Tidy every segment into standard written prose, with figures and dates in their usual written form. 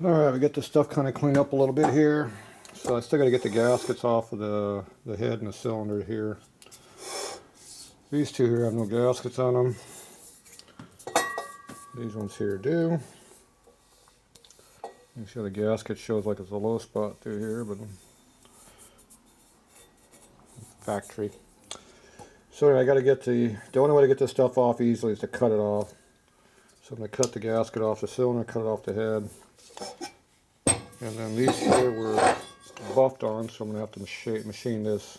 Alright, we get this stuff kind of cleaned up a little bit here. So I still got to get the gaskets off of the head and the cylinder here. These two here have no gaskets on them. These ones here do. You see the gasket shows like it's a low spot through here, but factory. So anyway, I got to get the only way to get this stuff off easily is to cut it off. So I'm going to cut the gasket off the cylinder, cut it off the head. And then these here were buffed on, so I'm going to have to machine this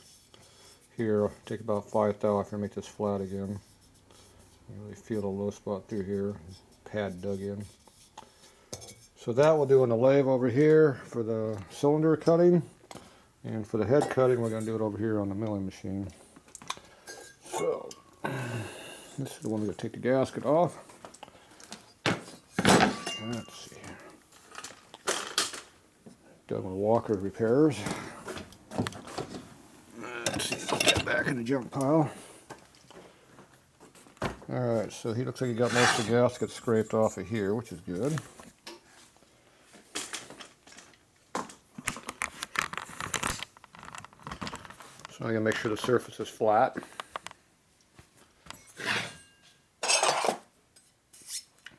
here. Take about 5 thou after I make this flat again. You really feel the low spot through here. Pad dug in. So that we'll do on the lathe over here for the cylinder cutting. And for the head cutting, we're going to do it over here on the milling machine. So, this is the one we're going to take the gasket off. Let's see. Done with Walker repairs. Let's see, put that back in the junk pile. Alright, so he looks like he got most of the gasket scraped off of here, which is good. So I'm going to make sure the surface is flat.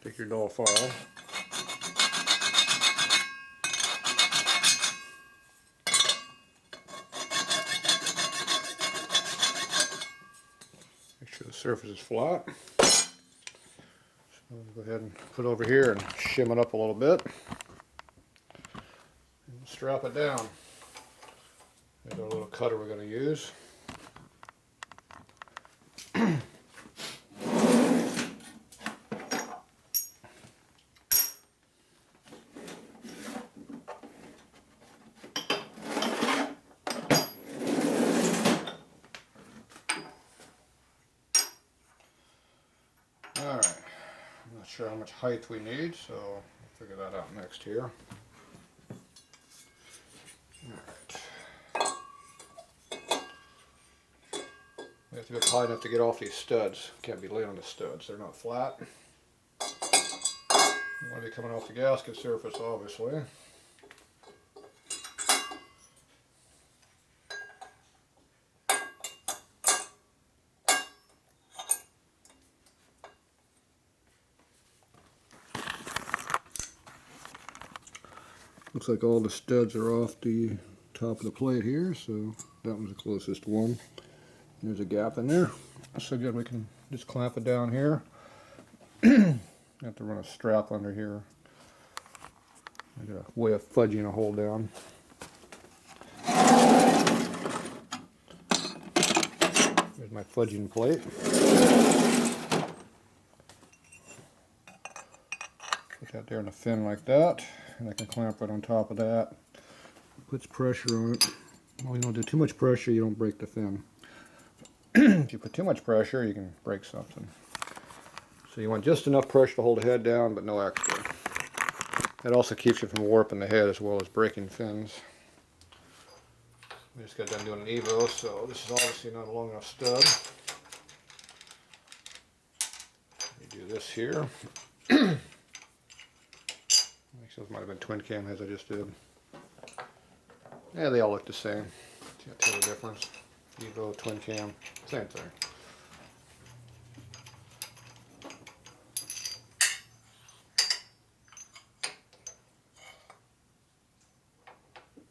Take your dull file. Make sure the surface is flat. So we'll go ahead and put it over here and shim it up a little bit. And strap it down. There's our little cutter we're going to use. Alright, I'm not sure how much height we need, so we'll figure that out next here. Alright. We have to go high enough to get off these studs. Can't be laying on the studs, they're not flat. You want to be coming off the gasket surface, obviously. Looks like all the studs are off the top of the plate here, so that one's the closest one. There's a gap in there. So good, we can just clamp it down here. Have to run a strap under here. I got a way of fudging a hole down. There's my fudging plate. Put that there in a fin like that. And I can clamp right on top of that. Puts pressure on it. Well, you don't do too much pressure, you don't break the fin. If you put too much pressure, you can break something. So you want just enough pressure to hold the head down, but no extra. That also keeps you from warping the head as well as breaking fins. We just got done doing an Evo, so this is obviously not a long enough stud. Let me do this here. Those might have been twin cam heads I just did. Yeah, they all look the same. Can't tell the difference. Evo, twin cam, same thing.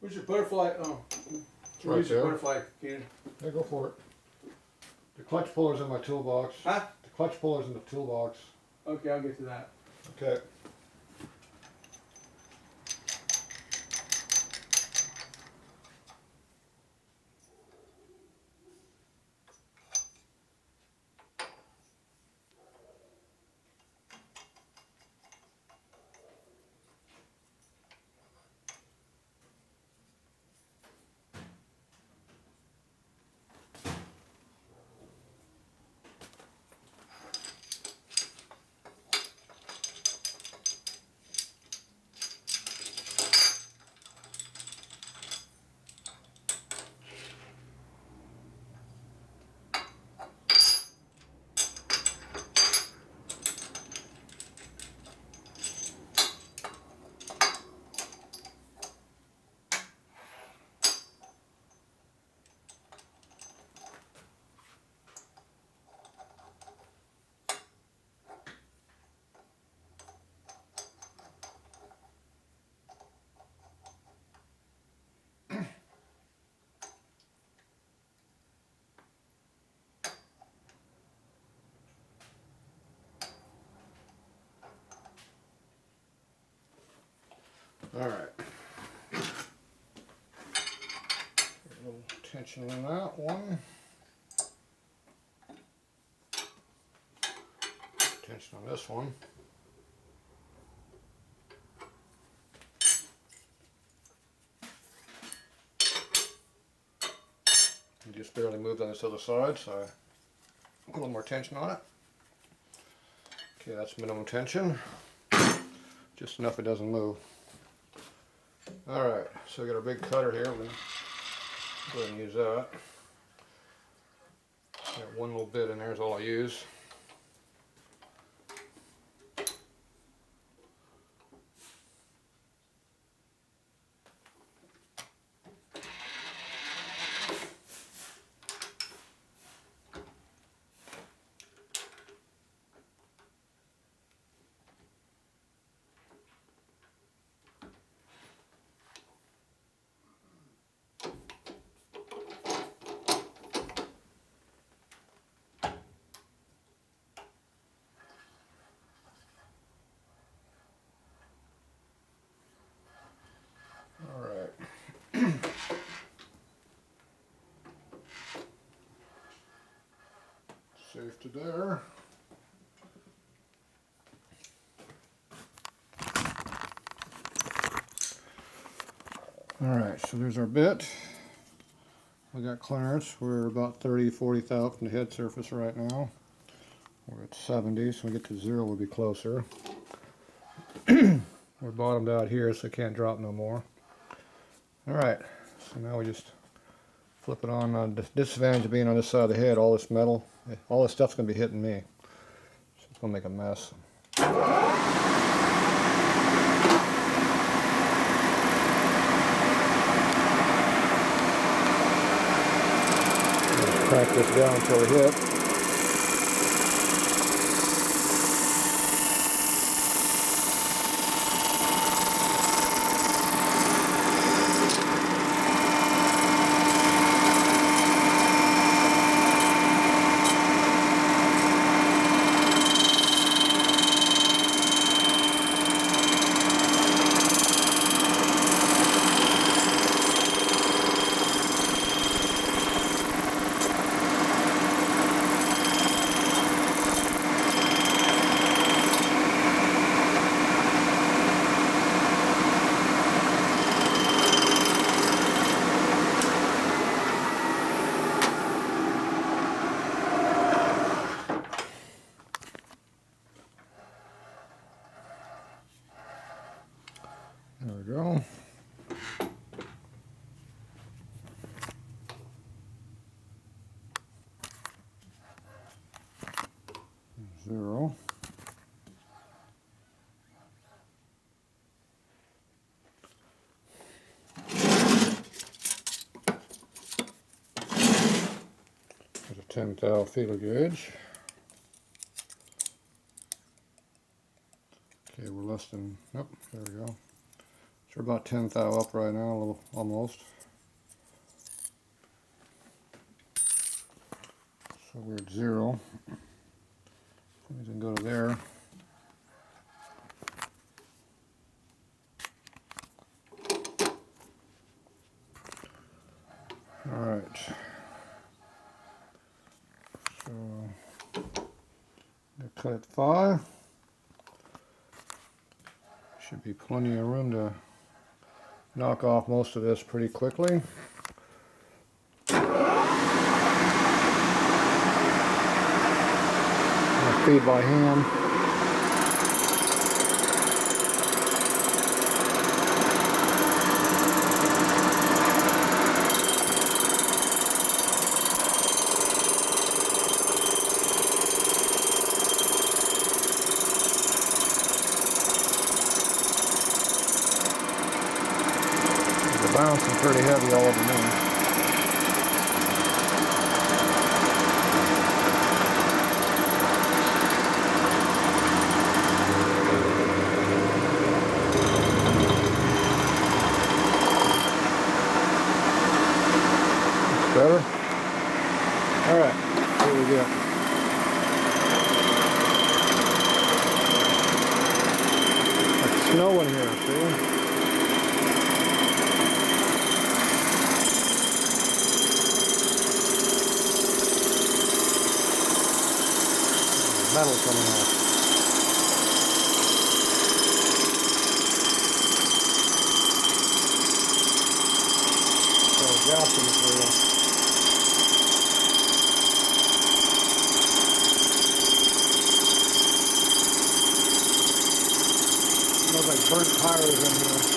Where's your butterfly? Oh, Right use your there. butterfly can. Yeah, go for it. The clutch puller's in my toolbox. Huh? The clutch puller's in the toolbox. Okay, I'll get to that. Okay. Alright. A little tension on that one. Tension on this one. You just barely moved on this other side, so I put a little more tension on it. Okay, that's minimum tension. Just enough it doesn't move. Alright, so we got our big cutter here. We're going to go ahead and use that. Got one little bit in there is all I use. Safe to there. Alright, so there's our bit. We got clearance. We're about 30-40 thou from the head surface right now. We're at 70, so when we get to 0 we'll be closer. We're bottomed out here, so it can't drop no more. Alright, so now we just flip it on. The disadvantage of being on this side of the head, all this metal, all this stuff's going to be hitting me. So it's going to make a mess. Just crank this down until it hits. There we go. Zero. There's a 10 thou feeler gauge. Okay, we're less than, nope, there we go. So we're about 10 thou up right now, a little, almost. So we're at 0. We can go to there. Alright. So, I'm going to cut at 5. Should be plenty of room to knock off most of this pretty quickly. Feed by hand. They're bouncing pretty heavy all over me. Better? Alright, here we go. It's snowing here, see? burnt tires in here.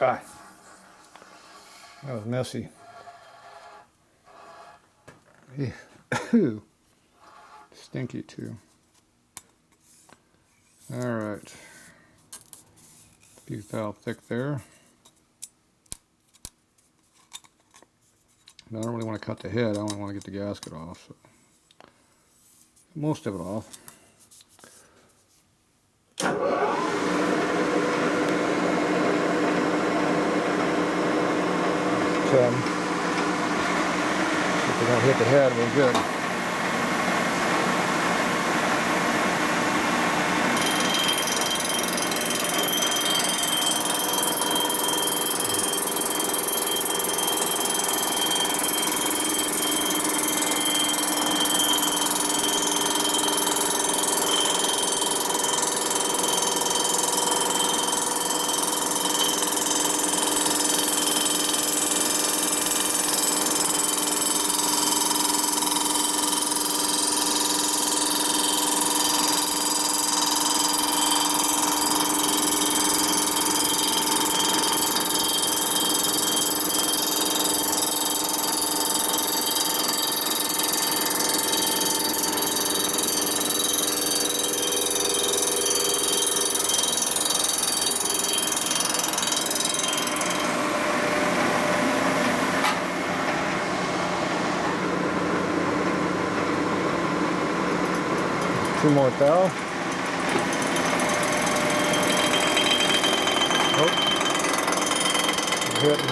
Ah, that was messy. Ew. Stinky too. All right. Piece valve thick there. Now, I don't really want to cut the head. I only want to get the gasket off. So. Most of it off. 10. If we don't hit the head, we're good. Two more thou. Oh, hitting.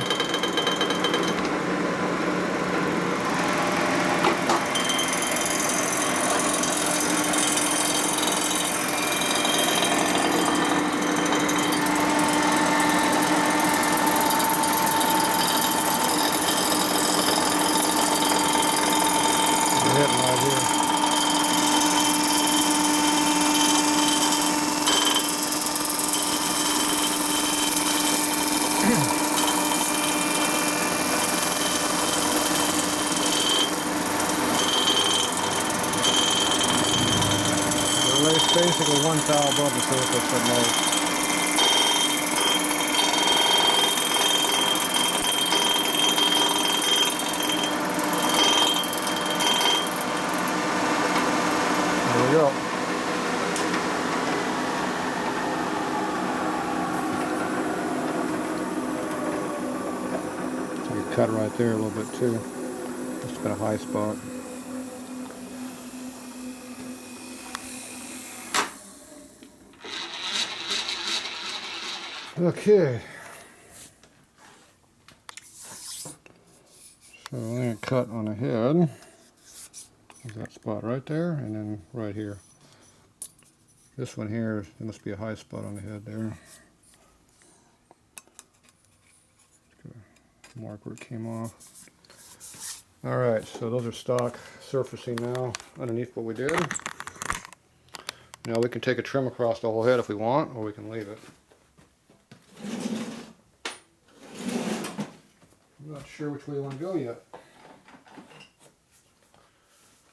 Hitting right here. It's basically one thou above the surface at most. There we go. Take a cut right there a little bit too. Just got a high spot. Okay, so I'm going to cut on the head. There's that spot right there, and then right here. This one here, there must be a high spot on the head there. Mark where it came off. Alright, so those are stock surfacing now underneath what we did. Now we can take a trim across the whole head if we want, or we can leave it. I'm not sure which way we want to go yet.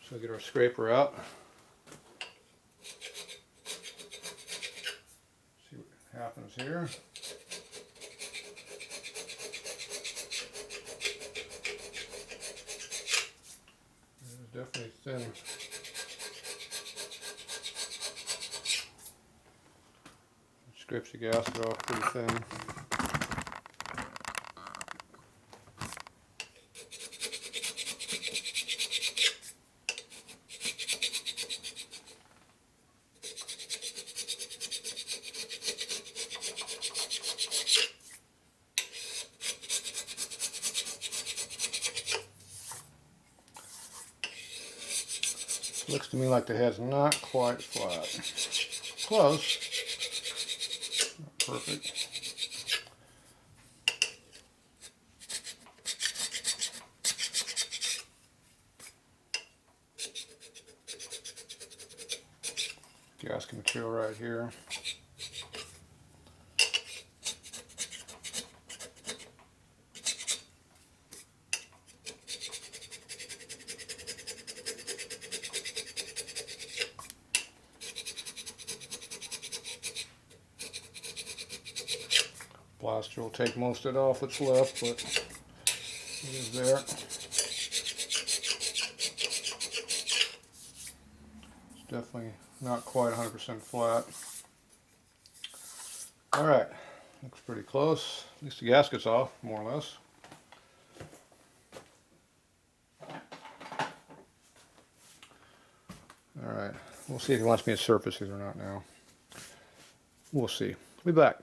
So get our scraper out. See what happens here. It's definitely thin. Scrapes the gasket off pretty thin. Looks to me like the head's not quite flat. Close. Not perfect. Gasket material right here. Blaster will take most of it off that's left, but it is there. It's definitely not quite 100% flat. Alright, looks pretty close. At least the gasket's off, more or less. Alright, we'll see if he wants me to surface these or not now. We'll see. We'll be back.